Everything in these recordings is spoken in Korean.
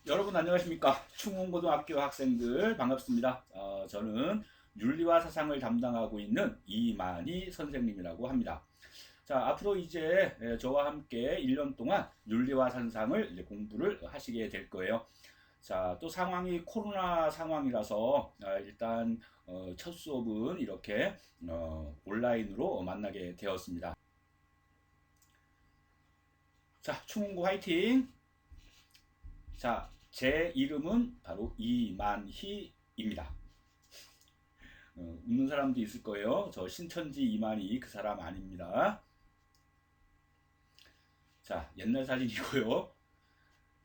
여러분 안녕하십니까? 충운고등학교 학생들 반갑습니다. 저는 윤리와 사상을 담당하고 있는 이만희 선생님이라고 합니다. 자, 앞으로 이제 저와 함께 1년 동안 윤리와 사상을 이제 공부를 하시게 될 거예요. 자, 또 상황이 코로나 상황이라서 일단 첫 수업은 이렇게 온라인으로 만나게 되었습니다. 자, 충운고 화이팅! 자, 제 이름은 바로 이만희입니다. 웃는 사람도 있을 거예요. 저 신천지 이만희 그 사람 아닙니다. 자, 옛날 사진이고요.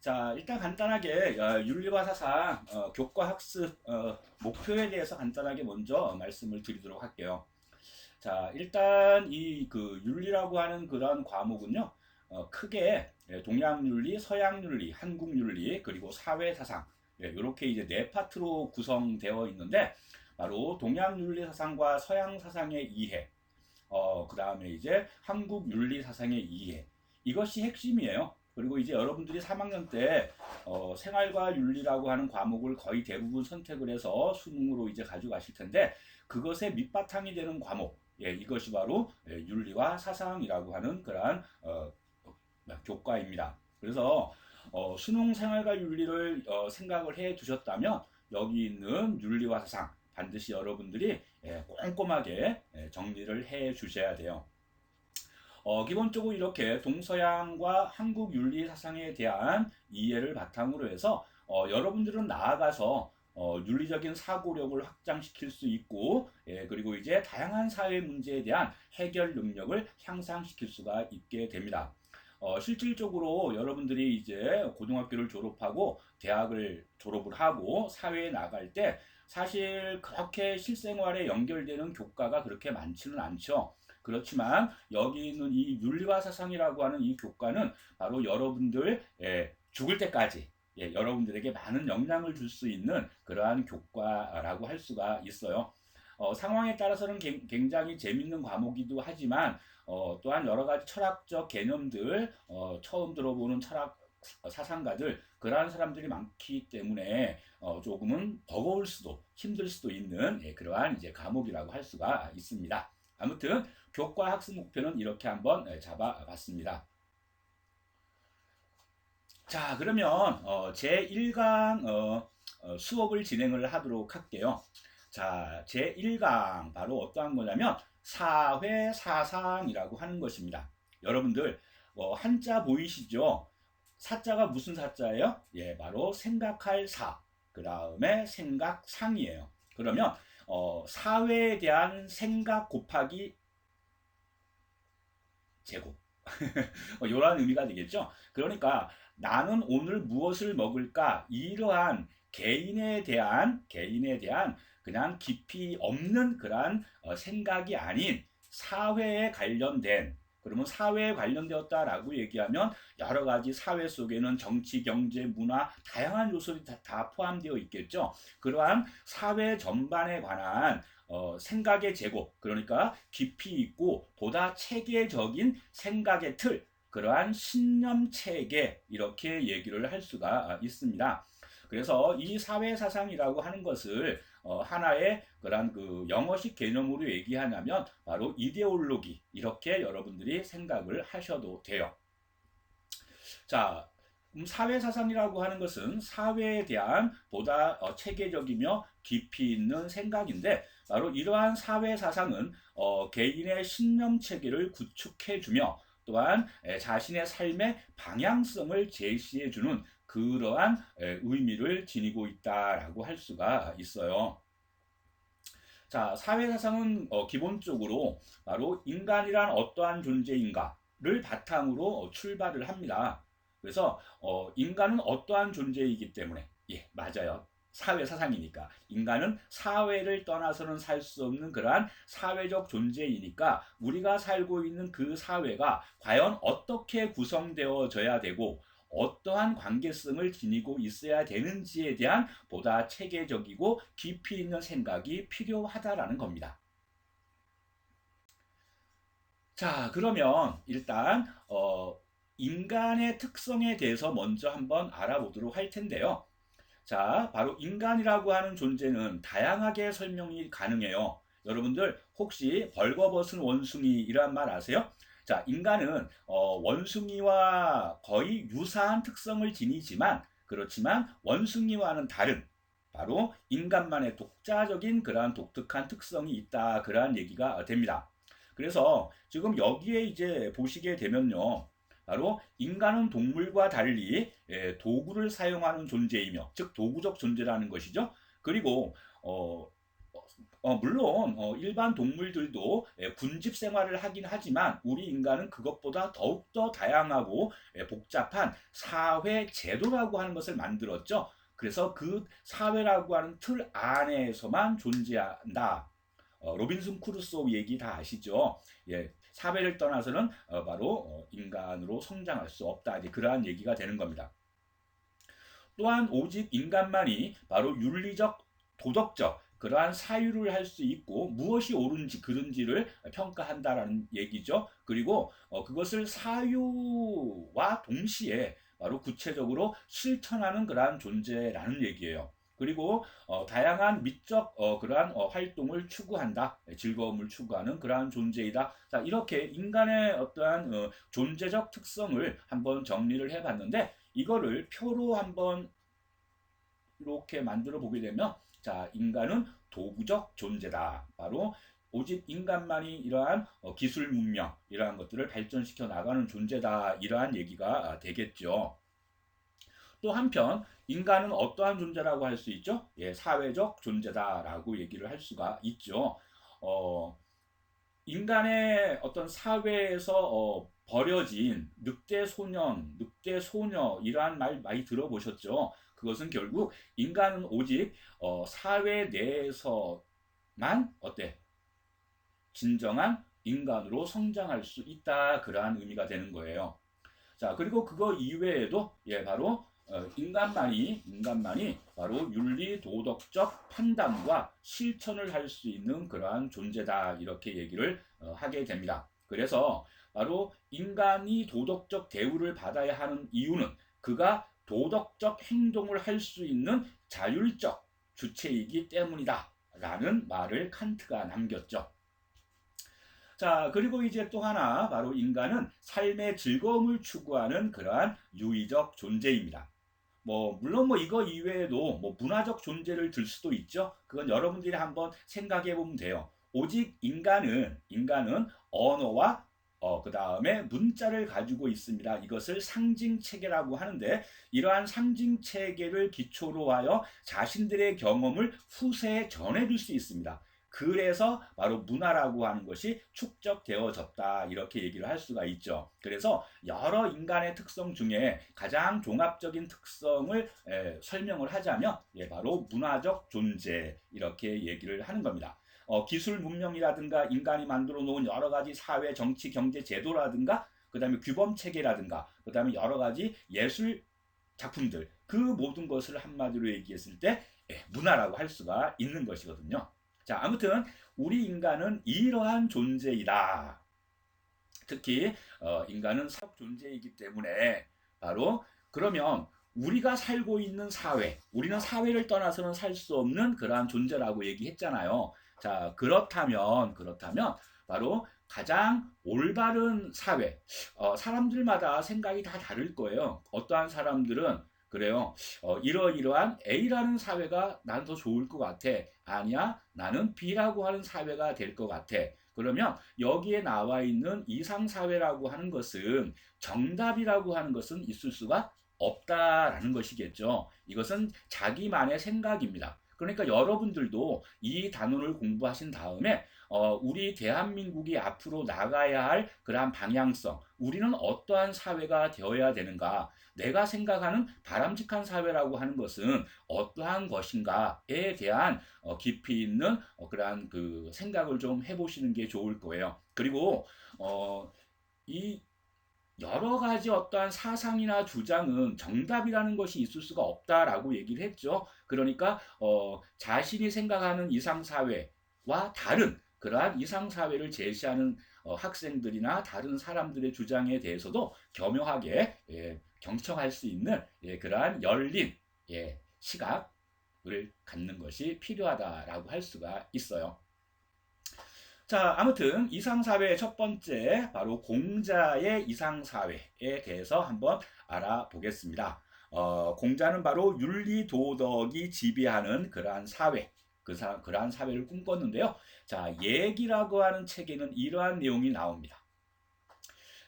자, 일단 간단하게 윤리와 사상 교과 학습 목표에 대해서 간단하게 먼저 말씀을 드리도록 할게요. 자, 일단 이 그 윤리라고 하는 그런 과목은요. 크게 동양윤리, 서양윤리, 한국윤리, 그리고 사회사상 이렇게 이제 네 파트로 구성되어 있는데 바로 동양윤리 사상과 서양 사상의 이해, 그 다음에 이제 한국 윤리 사상의 이해 이것이 핵심이에요. 그리고 이제 여러분들이 3학년 때 생활과 윤리라고 하는 과목을 거의 대부분 선택을 해서 수능으로 이제 가져가실 텐데 그것의 밑바탕이 되는 과목 이것이 바로 윤리와 사상이라고 하는 그러한 교과입니다. 그래서 수능 생활과 윤리를 생각을 해 두셨다면 여기 있는 윤리와 사상 반드시 여러분들이 꼼꼼하게 정리를 해 주셔야 돼요. 기본적으로 이렇게 동서양과 한국 윤리 사상에 대한 이해를 바탕으로 해서 여러분들은 나아가서 윤리적인 사고력을 확장시킬 수 있고 그리고 이제 다양한 사회 문제에 대한 해결 능력을 향상시킬 수가 있게 됩니다. 실질적으로 여러분들이 이제 고등학교를 졸업하고 대학을 졸업을 하고 사회에 나갈 때 사실 그렇게 실생활에 연결되는 교과가 그렇게 많지는 않죠. 그렇지만 여기 있는 이 윤리와 사상이라고 하는 이 교과는 바로 여러분들 죽을 때까지 여러분들에게 많은 영향을 줄 수 있는 그러한 교과라고 할 수가 있어요. 상황에 따라서는 굉장히 재밌는 과목이기도 하지만 또한 여러 가지 철학적 개념들 처음 들어보는 철학 사상가들 그러한 사람들이 많기 때문에 조금은 버거울 수도 힘들 수도 있는 그러한 이제 과목이라고 할 수가 있습니다. 아무튼 교과 학습 목표는 이렇게 한번 잡아봤습니다. 자, 그러면 제1강 수업을 진행을 하도록 할게요. 자, 제1강 바로 어떠한 거냐면 사회사상이라고 하는 것입니다. 여러분들 한자 보이시죠? 사자가 무슨 사자예요? 예, 바로 생각할 사, 그 다음에 생각상이에요. 그러면 사회에 대한 생각 곱하기 제곱 이런 의미가 되겠죠. 그러니까 나는 오늘 무엇을 먹을까 이러한 개인에 대한 그냥 깊이 없는 그러한 생각이 아닌 사회에 관련된 그러면 사회에 관련되었다라고 얘기하면 여러 가지 사회 속에는 정치, 경제, 문화 다양한 요소들이 다 포함되어 있겠죠. 그러한 사회 전반에 관한 생각의 제곱 그러니까 깊이 있고 보다 체계적인 생각의 틀 그러한 신념 체계 이렇게 얘기를 할 수가 있습니다. 그래서 이 사회사상이라고 하는 것을 하나의 그런 그 영어식 개념으로 얘기하냐면 바로 이데올로기 이렇게 여러분들이 생각을 하셔도 돼요. 자, 사회사상이라고 하는 것은 사회에 대한 보다 체계적이며 깊이 있는 생각인데 바로 이러한 사회사상은 개인의 신념 체계를 구축해주며 또한 자신의 삶의 방향성을 제시해주는 그러한 의미를 지니고 있다라고 할 수가 있어요. 자, 사회사상은 기본적으로 바로 인간이란 어떠한 존재인가를 바탕으로 출발을 합니다. 그래서 인간은 어떠한 존재이기 때문에 맞아요. 사회사상이니까 인간은 사회를 떠나서는 살 수 없는 그러한 사회적 존재이니까 우리가 살고 있는 그 사회가 과연 어떻게 구성되어져야 되고 어떠한 관계성을 지니고 있어야 되는지에 대한 보다 체계적이고 깊이 있는 생각이 필요하다라는 겁니다. 자, 그러면 일단 인간의 특성에 대해서 먼저 한번 알아보도록 할 텐데요. 자, 바로 인간이라고 하는 존재는 다양하게 설명이 가능해요. 여러분들 혹시 벌거벗은 원숭이라는 말 아세요? 자, 인간은 원숭이와 거의 유사한 특성을 지니지만 그렇지만 원숭이와는 다른 바로 인간만의 독자적인 그러한 독특한 특성이 있다. 그러한 얘기가 됩니다. 그래서 지금 여기에 이제 보시게 되면요. 바로 인간은 동물과 달리 도구를 사용하는 존재이며 즉 도구적 존재라는 것이죠. 그리고 물론 일반 동물들도 군집 생활을 하긴 하지만 우리 인간은 그것보다 더욱더 다양하고 복잡한 사회 제도라고 하는 것을 만들었죠. 그래서 그 사회라고 하는 틀 안에서만 존재한다. 로빈슨 크루소 얘기 다 아시죠? 예, 사회를 떠나서는 바로 인간으로 성장할 수 없다. 이제 그러한 얘기가 되는 겁니다. 또한 오직 인간만이 바로 윤리적, 도덕적 그러한 사유를 할 수 있고 무엇이 옳은지 그른지를 평가한다라는 얘기죠. 그리고 그것을 사유와 동시에 바로 구체적으로 실천하는 그러한 존재라는 얘기예요. 그리고 다양한 미적 그러한 활동을 추구한다, 즐거움을 추구하는 그러한 존재이다. 자, 이렇게 인간의 어떠한 존재적 특성을 한번 정리를 해봤는데 이거를 표로 한번 이렇게 만들어 보게 되면 자, 인간은 도구적 존재다. 바로 오직 인간만이 이러한 기술 문명 이러한 것들을 발전시켜 나가는 존재다. 이러한 얘기가 되겠죠. 또 한편 인간은 어떠한 존재라고 할 수 있죠? 예, 사회적 존재다라고 얘기를 할 수가 있죠. 인간의 어떤 사회에서 버려진 늑대 소년, 늑대 소녀 이러한 말 많이 들어보셨죠? 그것은 결국 인간은 오직 사회 내에서만 어때? 진정한 인간으로 성장할 수 있다. 그러한 의미가 되는 거예요. 자, 그리고 그거 이외에도 바로 인간만이 바로 윤리 도덕적 판단과 실천을 할 수 있는 그러한 존재다. 이렇게 얘기를 하게 됩니다. 그래서 바로 인간이 도덕적 대우를 받아야 하는 이유는 그가 도덕적 행동을 할 수 있는 자율적 주체이기 때문이다. 라는 말을 칸트가 남겼죠. 자, 그리고 이제 또 하나 바로 인간은 삶의 즐거움을 추구하는 그러한 유의적 존재입니다. 물론 이거 이외에도 문화적 존재를 들 수도 있죠. 그건 여러분들이 한번 생각해 보면 돼요. 오직 인간은 언어와 그 다음에 문자를 가지고 있습니다. 이것을 상징 체계라고 하는데 이러한 상징 체계를 기초로 하여 자신들의 경험을 후세에 전해줄 수 있습니다. 그래서 바로 문화라고 하는 것이 축적되어졌다 이렇게 얘기를 할 수가 있죠. 그래서 여러 인간의 특성 중에 가장 종합적인 특성을 설명을 하자면 바로 문화적 존재 이렇게 얘기를 하는 겁니다. 기술 문명이라든가 인간이 만들어 놓은 여러 가지 사회, 정치, 경제 제도라든가 그 다음에 규범 체계라든가 그 다음에 여러 가지 예술 작품들 그 모든 것을 한마디로 얘기했을 때 문화라고 할 수가 있는 것이거든요. 자, 아무튼 우리 인간은 이러한 존재이다. 특히 인간은 사회적 존재이기 때문에 바로 그러면 우리가 살고 있는 사회, 우리는 사회를 떠나서는 살 수 없는 그러한 존재라고 얘기했잖아요. 자, 그렇다면 바로 가장 올바른 사회, 사람들마다 생각이 다 다를 거예요. 어떠한 사람들은 그래요. 이러이러한 A라는 사회가 난 더 좋을 것 같아. 아니야, 나는 B라고 하는 사회가 될 것 같아. 그러면 여기에 나와 있는 이상사회라고 하는 것은 정답이라고 하는 것은 있을 수가 없다라는 것이겠죠. 이것은 자기만의 생각입니다. 그러니까 여러분들도 이 단어를 공부하신 다음에 우리 대한민국이 앞으로 나가야 할 그러한 방향성, 우리는 어떠한 사회가 되어야 되는가, 내가 생각하는 바람직한 사회라고 하는 것은 어떠한 것인가에 대한 깊이 있는 그러한 그 생각을 좀 해보시는 게 좋을 거예요. 그리고 이 여러 가지 어떠한 사상이나 주장은 정답이라는 것이 있을 수가 없다라고 얘기를 했죠. 그러니까 자신이 생각하는 이상사회와 다른 그러한 이상사회를 제시하는 학생들이나 다른 사람들의 주장에 대해서도 겸허하게 경청할 수 있는 그러한 열린 시각을 갖는 것이 필요하다라고 할 수가 있어요. 자, 아무튼 이상사회의 첫 번째 바로 공자의 이상사회에 대해서 한번 알아보겠습니다. 공자는 바로 윤리도덕이 지배하는 그러한 사회, 그러한 사회를 꿈꿨는데요. 자, 얘기라고 하는 책에는 이러한 내용이 나옵니다.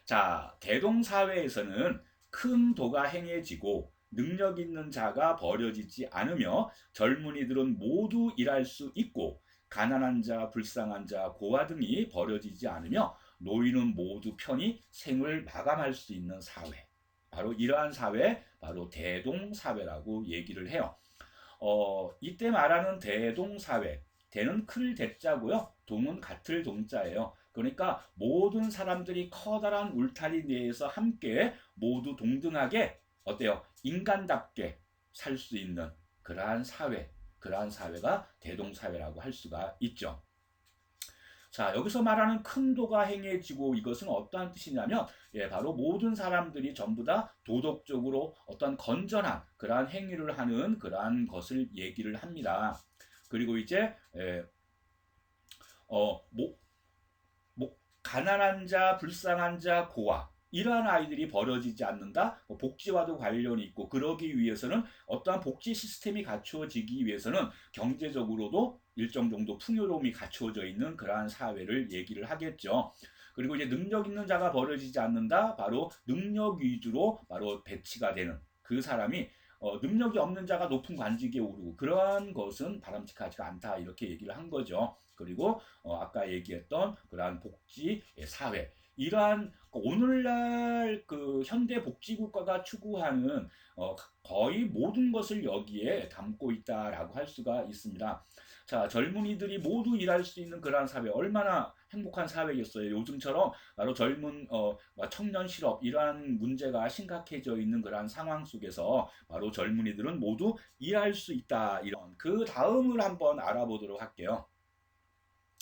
자, 대동사회에서는 큰 도가 행해지고 능력 있는 자가 버려지지 않으며 젊은이들은 모두 일할 수 있고 가난한 자, 불쌍한 자, 고아 등이 버려지지 않으며 노인은 모두 편히 생을 마감할 수 있는 사회. 바로 이러한 사회, 바로 대동사회라고 얘기를 해요. 이때 말하는 대동사회, 대는 클 대자고요. 동은 같을 동자예요. 그러니까 모든 사람들이 커다란 울타리 내에서 함께 모두 동등하게 어때요? 인간답게 살 수 있는 그러한 사회, 그러한 사회가 대동사회라고 할 수가 있죠. 자, 여기서 말하는 큰 도가 행해지고 이것은 어떠한 뜻이냐면 바로 모든 사람들이 전부 다 도덕적으로 어떤 건전한 그러한 행위를 하는 그러한 것을 얘기를 합니다. 그리고 이제 가난한 자, 불쌍한 자, 고아 이러한 아이들이 버려지지 않는다. 복지와도 관련이 있고 그러기 위해서는 어떠한 복지 시스템이 갖추어지기 위해서는 경제적으로도 일정 정도 풍요로움이 갖추어져 있는 그러한 사회를 얘기를 하겠죠. 그리고 이제 능력 있는 자가 버려지지 않는다. 바로 능력 위주로 바로 배치가 되는 그 사람이 능력이 없는 자가 높은 관직에 오르고 그러한 것은 바람직하지가 않다 이렇게 얘기를 한 거죠. 그리고 아까 얘기했던 그러한 복지 사회 이러한 오늘날 그 현대 복지국가가 추구하는 거의 모든 것을 여기에 담고 있다라고 할 수가 있습니다. 자, 젊은이들이 모두 일할 수 있는 그러한 사회 얼마나 행복한 사회겠어요. 요즘처럼 바로 젊은 청년 실업 이러한 문제가 심각해져 있는 그러한 상황 속에서 바로 젊은이들은 모두 일할 수 있다. 이런 그 다음을 한번 알아보도록 할게요.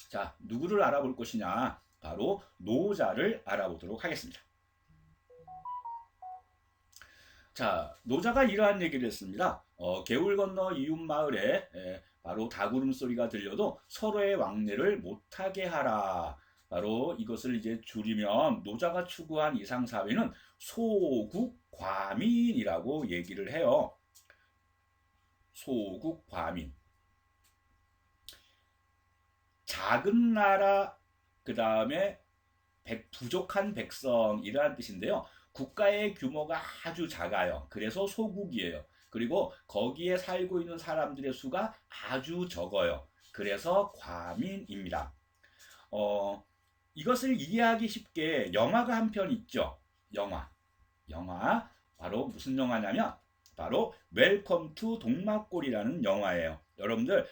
자, 누구를 알아볼 것이냐? 바로 노자를 알아보도록 하겠습니다. 자, 노자가 이러한 얘기를 했습니다. 개울 건너 이웃 마을에 바로 닭울음 소리가 들려도 서로의 왕래를 못하게 하라. 바로 이것을 이제 줄이면 노자가 추구한 이상사회는 소국과민이라고 얘기를 해요. 소국과민. 작은 나라, 그 다음에 부족한 백성이라는 뜻인데요. 국가의 규모가 아주 작아요. 그래서 소국이에요. 그리고 거기에 살고 있는 사람들의 수가 아주 적어요. 그래서 과민입니다. 이것을 이해하기 쉽게 영화가 한 편 있죠. 영화 바로 무슨 영화냐면 바로 웰컴 투 동막골이라는 영화예요. 여러분들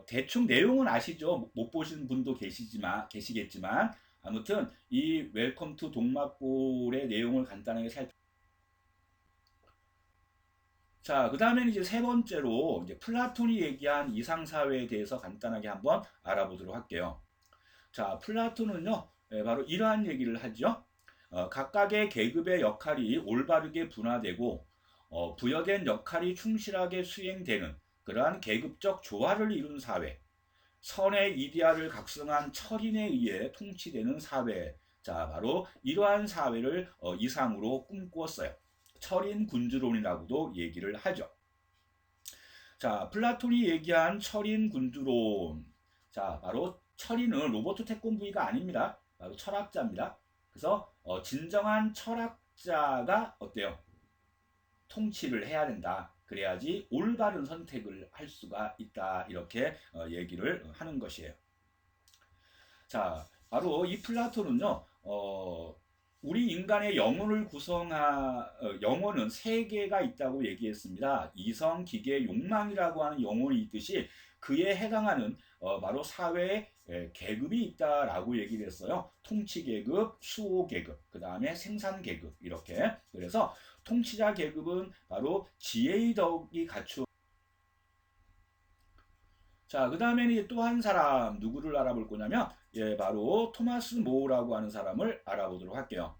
대충 내용은 아시죠? 못 보신 분도 계시겠지만 아무튼 이 웰컴 투 동막골의 내용을 간단하게 자, 그 다음에는 이제 세 번째로 이제 플라톤이 얘기한 이상사회에 대해서 간단하게 한번 알아보도록 할게요. 자, 플라톤은요, 바로 이러한 얘기를 하죠. 각각의 계급의 역할이 올바르게 분화되고 부여된 역할이 충실하게 수행되는 그러한 계급적 조화를 이룬 사회, 선의 이데아를 각성한 철인에 의해 통치되는 사회. 자, 바로 이러한 사회를 이상으로 꿈꾸었어요. 철인 군주론이라고도 얘기를 하죠. 자, 플라톤이 얘기한 철인 군주론. 자, 바로 철인은 로버트 태권브이가 아닙니다. 바로 철학자입니다. 그래서 진정한 철학자가 어때요? 통치를 해야 된다. 그래야지 올바른 선택을 할 수가 있다. 이렇게 얘기를 하는 것이에요. 자, 바로 이 플라톤은요. 우리 인간의 영혼을 영혼은 세 개가 있다고 얘기했습니다. 이성, 기계, 욕망이라고 하는 영혼이 있듯이 그에 해당하는 바로 사회의 계급이 있다라고 얘기를 했어요. 통치 계급, 수호 계급, 그 다음에 생산 계급 이렇게. 그래서 통치자 계급은 바로 지혜의 덕이 갖추어 자, 그 다음에는 또 한 사람 누구를 알아볼 거냐면 바로 토마스 모라고 하는 사람을 알아보도록 할게요.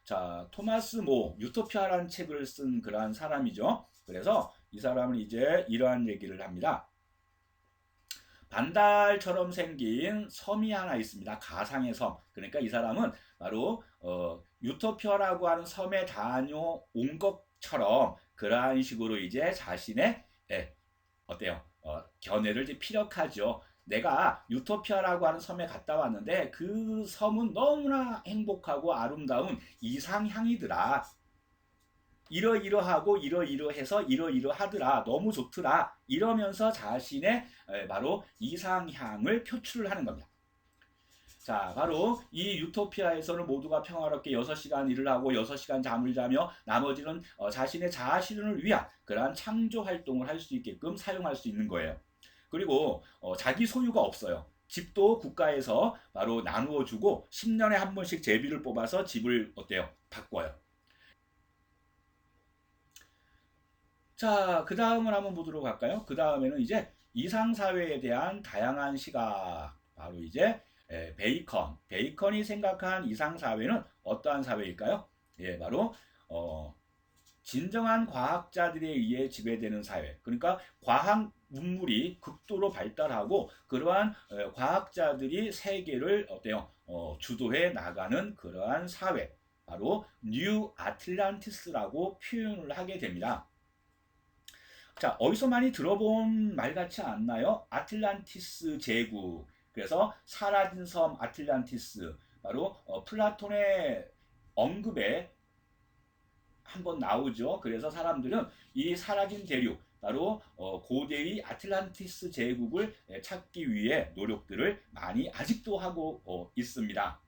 자, 토마스 모, 유토피아라는 책을 쓴 그러한 사람이죠. 그래서 이 사람은 이제 이러한 얘기를 합니다. 반달처럼 생긴 섬이 하나 있습니다. 가상의 섬. 그러니까 이 사람은 바로 유토피아라고 하는 섬에 다녀온 것처럼 그러한 식으로 이제 자신의 어때요? 견해를 이제 피력하죠. 내가 유토피아라고 하는 섬에 갔다 왔는데 그 섬은 너무나 행복하고 아름다운 이상향이더라. 이러이러하고 이러이러해서 이러이러하더라. 너무 좋더라. 이러면서 자신의 바로 이상향을 표출을 하는 겁니다. 자, 바로 이 유토피아에서는 모두가 평화롭게 6시간 일을 하고 6시간 잠을 자며 나머지는 자신의 자아 실현을 위한 그러한 창조 활동을 할 수 있게끔 사용할 수 있는 거예요. 그리고 자기 소유가 없어요. 집도 국가에서 바로 나누어 주고 10년에 한 번씩 제비를 뽑아서 집을 어때요? 바꿔요. 자, 그 다음을 한번 보도록 할까요? 그 다음에는 이제 이상사회에 대한 다양한 시각. 바로 이제 베이컨이 생각한 이상사회는 어떠한 사회일까요? 바로 진정한 과학자들에 의해 지배되는 사회. 그러니까 과학 문물이 극도로 발달하고 그러한 과학자들이 세계를 어때요? 주도해 나가는 그러한 사회. 바로 뉴 아틀란티스라고 표현을 하게 됩니다. 자, 어디서 많이 들어본 말 같지 않나요? 아틀란티스 제국. 그래서 사라진 섬 아틀란티스. 바로 플라톤의 언급에 한번 나오죠. 그래서 사람들은 이 사라진 대륙, 바로 고대의 아틀란티스 제국을 찾기 위해 노력들을 많이 아직도 하고 있습니다.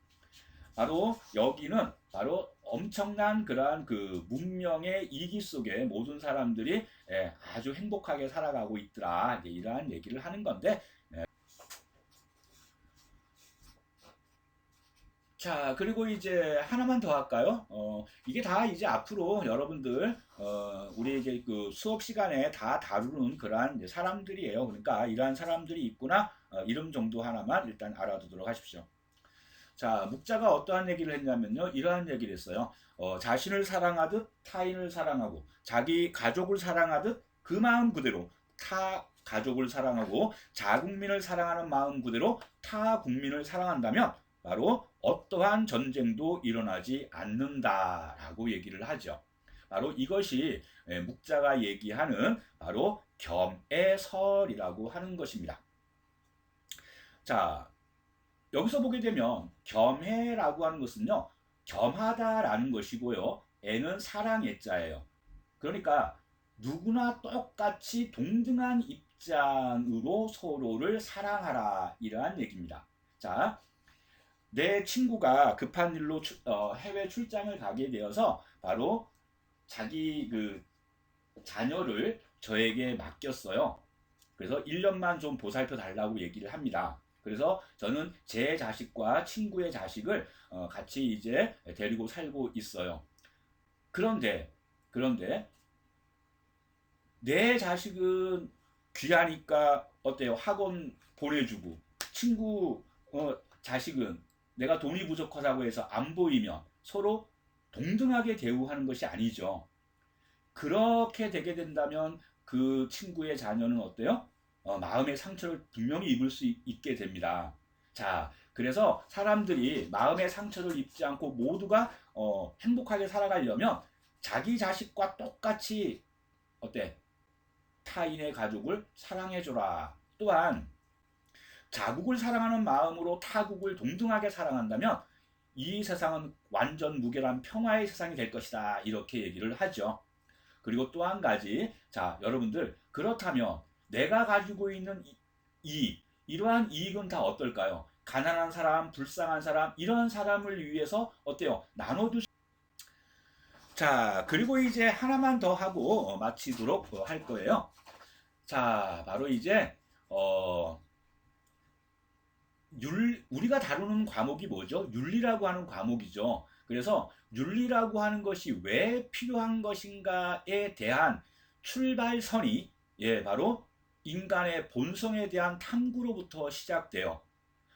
바로 여기는 바로 엄청난 그러한 그 문명의 이기 속에 모든 사람들이 아주 행복하게 살아가고 있더라. 이러한 얘기를 하는 건데, 자, 그리고 이제 하나만 더 할까요? 이게 다 이제 앞으로 여러분들, 우리에게 그 수업 시간에 다 다루는 그러한 사람들이에요. 그러니까 이러한 사람들이 있구나, 이름 정도 하나만 일단 알아두도록 하십시오. 자, 묵자가 어떠한 얘기를 했냐면요. 이러한 얘기를 했어요. 자신을 사랑하듯 타인을 사랑하고 자기 가족을 사랑하듯 그 마음 그대로 타 가족을 사랑하고 자국민을 사랑하는 마음 그대로 타 국민을 사랑한다면 바로 어떠한 전쟁도 일어나지 않는다라고 얘기를 하죠. 바로 이것이 묵자가 얘기하는 바로 겸해설이라고 하는 것입니다. 자, 여기서 보게 되면 겸해라고 하는 것은요. 겸하다라는 것이고요. 애는 사랑 애자예요. 그러니까 누구나 똑같이 동등한 입장으로 서로를 사랑하라 이러한 얘기입니다. 자, 내 친구가 급한 일로 해외 출장을 가게 되어서 바로 자기 그 자녀를 저에게 맡겼어요. 그래서 1년만 좀 보살펴 달라고 얘기를 합니다. 그래서 저는 제 자식과 친구의 자식을 같이 이제 데리고 살고 있어요. 그런데 내 자식은 귀하니까 어때요? 학원 보내주고 친구 자식은 내가 돈이 부족하다고 해서 안 보이면 서로 동등하게 대우하는 것이 아니죠. 그렇게 되게 된다면 그 친구의 자녀는 어때요? 마음의 상처를 분명히 입을 수 있게 됩니다. 자, 그래서 사람들이 마음의 상처를 입지 않고 모두가 행복하게 살아가려면 자기 자식과 똑같이 어때? 타인의 가족을 사랑해줘라. 또한 자국을 사랑하는 마음으로 타국을 동등하게 사랑한다면 이 세상은 완전 무결한 평화의 세상이 될 것이다. 이렇게 얘기를 하죠. 그리고 또 한 가지, 자, 여러분들, 그렇다면 내가 가지고 있는 이러한 이익은 다 어떨까요? 가난한 사람, 불쌍한 사람, 이런 사람을 위해서 어때요? 나눠줄 자, 그리고 이제 하나만 더 하고 마치도록 할 거예요. 자, 바로 이제 우리가 다루는 과목이 뭐죠? 윤리라고 하는 과목이죠. 그래서 윤리라고 하는 것이 왜 필요한 것인가에 대한 출발선이 바로 인간의 본성에 대한 탐구로부터 시작돼요.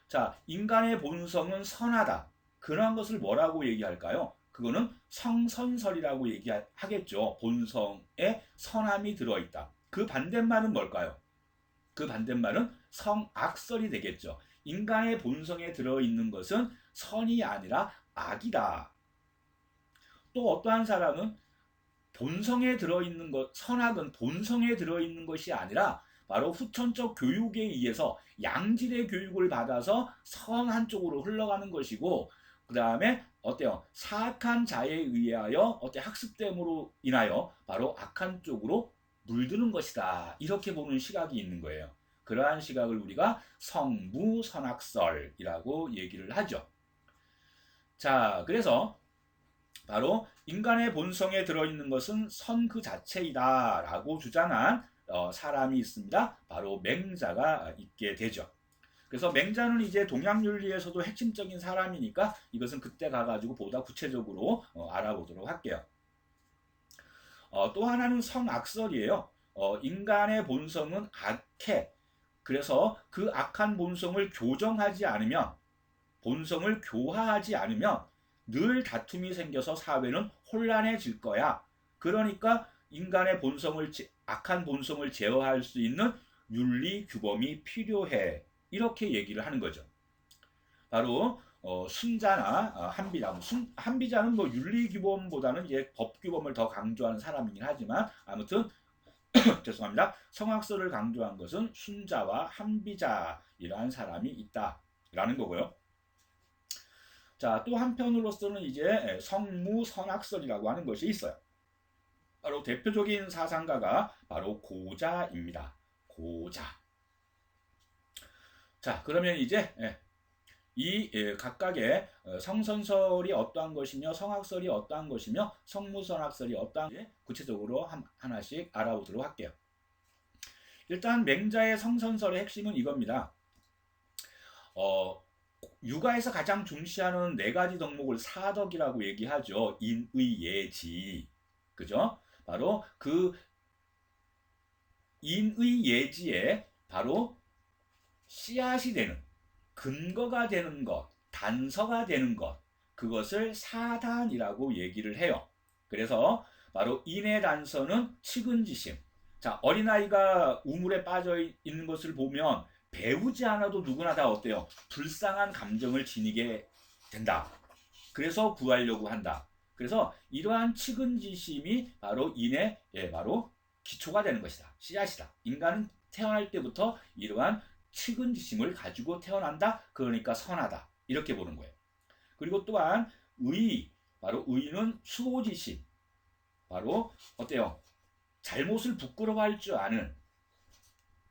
자, 인간의 본성은 선하다. 그러한 것을 뭐라고 얘기할까요? 그거는 성선설이라고 얘기하겠죠. 본성에 선함이 들어있다. 그 반대말은 뭘까요? 그 반대말은 성악설이 되겠죠. 인간의 본성에 들어있는 것은 선이 아니라 악이다. 또 어떠한 사람은 본성에 들어있는 것, 선악은 본성에 들어있는 것이 아니라 바로 후천적 교육에 의해서 양질의 교육을 받아서 선한 쪽으로 흘러가는 것이고, 그 다음에 어때요? 사악한 자에 의하여 학습됨으로 인하여 바로 악한 쪽으로 물드는 것이다. 이렇게 보는 시각이 있는 거예요. 그러한 시각을 우리가 성무선악설이라고 얘기를 하죠. 자, 그래서 바로 인간의 본성에 들어있는 것은 선 그 자체이다 라고 주장한 사람이 있습니다. 바로 맹자가 있게 되죠. 그래서 맹자는 이제 동양윤리에서도 핵심적인 사람이니까 이것은 그때 가가지고 보다 구체적으로 알아보도록 할게요. 또 하나는 성악설이에요. 인간의 본성은 악해. 그래서 그 악한 본성을 교정하지 않으면, 본성을 교화하지 않으면 늘 다툼이 생겨서 사회는 혼란해질 거야. 그러니까 인간의 본성을, 악한 본성을 제어할 수 있는 윤리 규범이 필요해. 이렇게 얘기를 하는 거죠. 바로 순자나 한비자, 한비자는 뭐 윤리 규범보다는 이제 법 규범을 더 강조하는 사람이긴 하지만 아무튼 죄송합니다. 성악설을 강조한 것은 순자와 한비자이라는 사람이 있다라는 거고요. 자, 또 한편으로서는 이제 성무선악설이라고 하는 것이 있어요. 바로 대표적인 사상가가 바로 고자입니다. 고자. 자, 그러면 이제 이 각각의 성선설이 어떠한 것이며 성악설이 어떠한 것이며 성무선악설이 어떠한지 구체적으로 하나씩 알아보도록 할게요. 일단 맹자의 성선설의 핵심은 이겁니다. 육아에서 가장 중시하는 네 가지 덕목을 사덕이라고 얘기하죠. 인의 예지. 그죠? 바로 그 인의 예지에 바로 씨앗이 되는, 근거가 되는 것, 단서가 되는 것, 그것을 사단이라고 얘기를 해요. 그래서 바로 인의 단서는 측은지심. 자, 어린아이가 우물에 빠져 있는 것을 보면 배우지 않아도 누구나 다 어때요? 불쌍한 감정을 지니게 된다. 그래서 구하려고 한다. 그래서 이러한 측은지심이 바로 인의 바로 기초가 되는 것이다. 씨앗이다. 인간은 태어날 때부터 이러한 측은지심을 가지고 태어난다. 그러니까 선하다. 이렇게 보는 거예요. 그리고 또한 의, 바로 의는 수호지심. 바로 어때요? 잘못을 부끄러워할 줄 아는,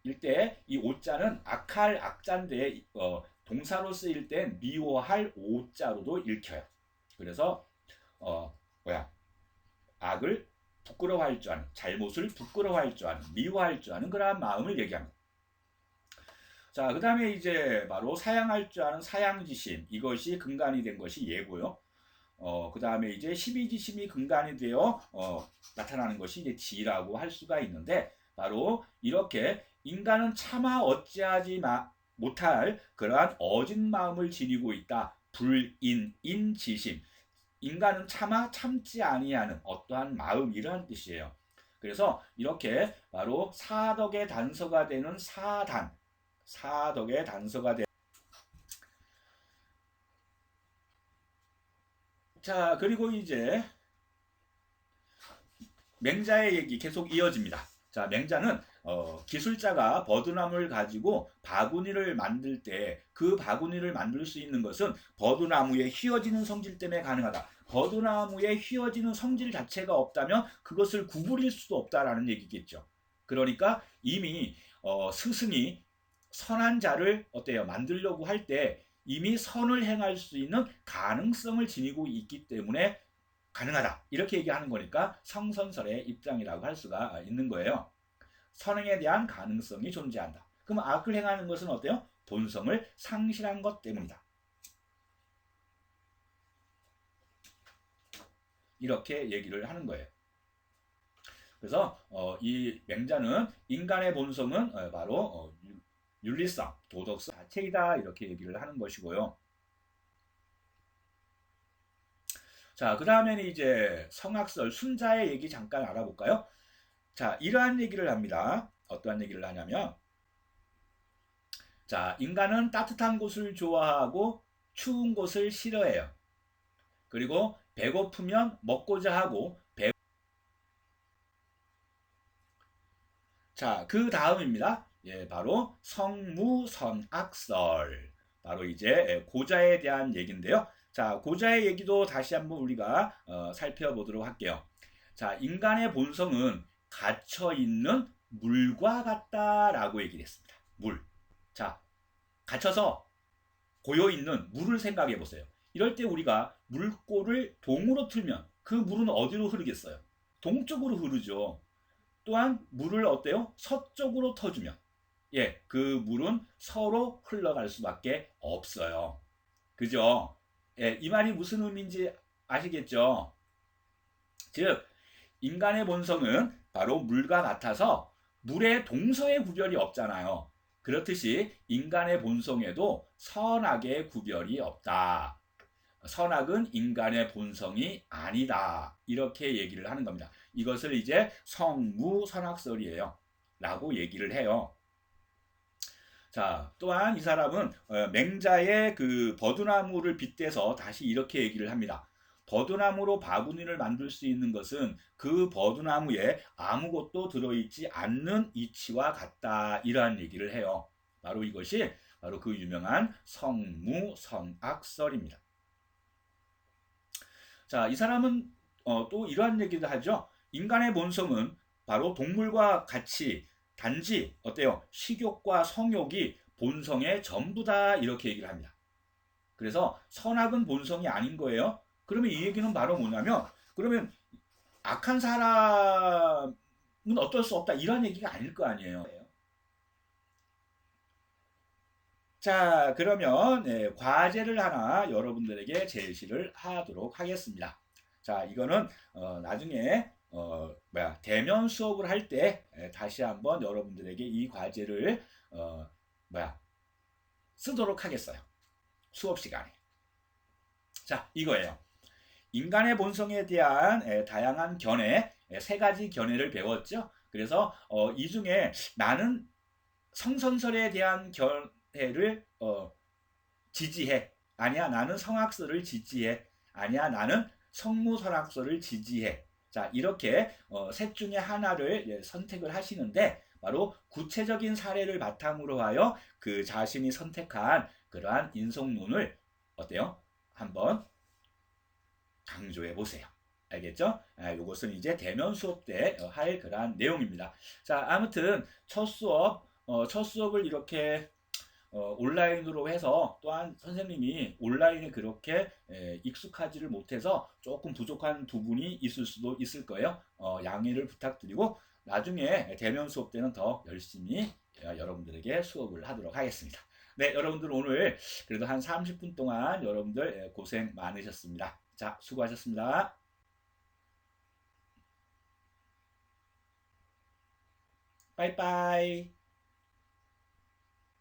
일때 이 오자는 악할 악자인데 동사로 쓰일 때 미워할 오자로도 읽혀요. 그래서 악을 부끄러워할 줄 아는, 잘못을 부끄러워할 줄 아는, 미워할 줄 아는 그러한 마음을 얘기합니다. 자, 그 다음에 이제 바로 사양할 줄 아는 사양지심, 이것이 근간이 된 것이 예고요. 그 다음에 이제 십이지심이 근간이 되어 나타나는 것이 이제 지라고 할 수가 있는데, 바로 이렇게 인간은 차마 어찌하지 못할 그러한 어진 마음을 지니고 있다. 불인지심. 인간은 차마 참지 아니하는 어떠한 마음이라는 뜻이에요. 그래서 이렇게 바로 사덕의 단서가 되는 사단, 사덕의 단서가 되는. 자, 그리고 이제 맹자의 얘기 계속 이어집니다. 자, 맹자는 기술자가 버드나무를 가지고 바구니를 만들 때 그 바구니를 만들 수 있는 것은 버드나무의 휘어지는 성질 때문에 가능하다. 버드나무의 휘어지는 성질 자체가 없다면 그것을 구부릴 수도 없다라는 얘기겠죠. 그러니까 이미 스승이 선한 자를 어때요? 만들려고 할 때 이미 선을 행할 수 있는 가능성을 지니고 있기 때문에 가능하다. 이렇게 얘기하는 거니까 성선설의 입장이라고 할 수가 있는 거예요. 선행에 대한 가능성이 존재한다. 그럼 악을 행하는 것은 어때요? 본성을 상실한 것 때문이다. 이렇게 얘기를 하는 거예요. 그래서 이 맹자는 인간의 본성은 바로 윤리성, 도덕성 자체이다 이렇게 얘기를 하는 것이고요. 자, 그 다음에는 이제 성악설 순자의 얘기 잠깐 알아볼까요? 자, 이러한 얘기를 합니다. 어떠한 얘기를 하냐면, 자, 인간은 따뜻한 곳을 좋아하고 추운 곳을 싫어해요. 그리고 배고프면 먹고자 하고 자, 그 다음입니다. 예, 바로 성무선악설. 바로 이제 고자에 대한 얘기인데요. 자, 고자의 얘기도 다시 한번 우리가 살펴보도록 할게요. 자, 인간의 본성은 갇혀 있는 물과 같다라고 얘기를 했습니다. 물. 자, 갇혀서 고여 있는 물을 생각해 보세요. 이럴 때 우리가 물꼬를 동으로 틀면 그 물은 어디로 흐르겠어요? 동쪽으로 흐르죠. 또한 물을 어때요? 서쪽으로 터주면 예, 그 물은 서로 흘러갈 수밖에 없어요. 그죠? 예, 이 말이 무슨 의미인지 아시겠죠? 즉 인간의 본성은 바로 물과 같아서 물의 동서의 구별이 없잖아요. 그렇듯이 인간의 본성에도 선악의 구별이 없다. 선악은 인간의 본성이 아니다. 이렇게 얘기를 하는 겁니다. 이것을 이제 성무선악설이에요. 라고 얘기를 해요. 자, 또한 이 사람은 맹자의 그 버드나무를 빗대서 다시 이렇게 얘기를 합니다. 버드나무로 바구니를 만들 수 있는 것은 그 버드나무에 아무것도 들어있지 않는 이치와 같다. 이러한 얘기를 해요. 바로 이것이 바로 그 유명한 성무선악설입니다. 자, 이 사람은 또 이러한 얘기도 하죠. 인간의 본성은 바로 동물과 같이 단지 어때요? 식욕과 성욕이 본성의 전부다 이렇게 얘기를 합니다. 그래서 선악은 본성이 아닌 거예요. 그러면 이 얘기는 바로 뭐냐면 그러면 악한 사람은 어떨 수 없다 이런 얘기가 아닐 거 아니에요. 자, 그러면 과제를 하나 여러분들에게 제시를 하도록 하겠습니다. 자, 이거는 나중에 대면 수업을 할 때 다시 한번 여러분들에게 이 과제를 뭐야 쓰도록 하겠어요. 수업 시간에. 자, 이거예요. 인간의 본성에 대한 다양한 견해, 세 가지 견해를 배웠죠. 그래서 이 중에 나는 성선설에 대한 견해를 지지해. 아니야, 나는 성악설을 지지해. 아니야, 나는 성무선악설을 지지해. 자, 이렇게 셋 중에 하나를 선택을 하시는데 바로 구체적인 사례를 바탕으로 하여 그 자신이 선택한 그러한 인성론을 어때요? 한번 강조해 보세요. 알겠죠? 이것은 이제 대면 수업 때 할 그러한 내용입니다. 자, 아무튼 첫 수업을 이렇게 온라인으로 해서 또한 선생님이 온라인에 그렇게 익숙하지를 못해서 조금 부족한 부분이 있을 수도 있을 거예요. 양해를 부탁드리고 나중에 대면 수업 때는 더 열심히 여러분들에게 수업을 하도록 하겠습니다. 네, 여러분들 오늘 그래도 한 30분 동안 여러분들 고생 많으셨습니다. 자, 수고하셨습니다. 빠이빠이.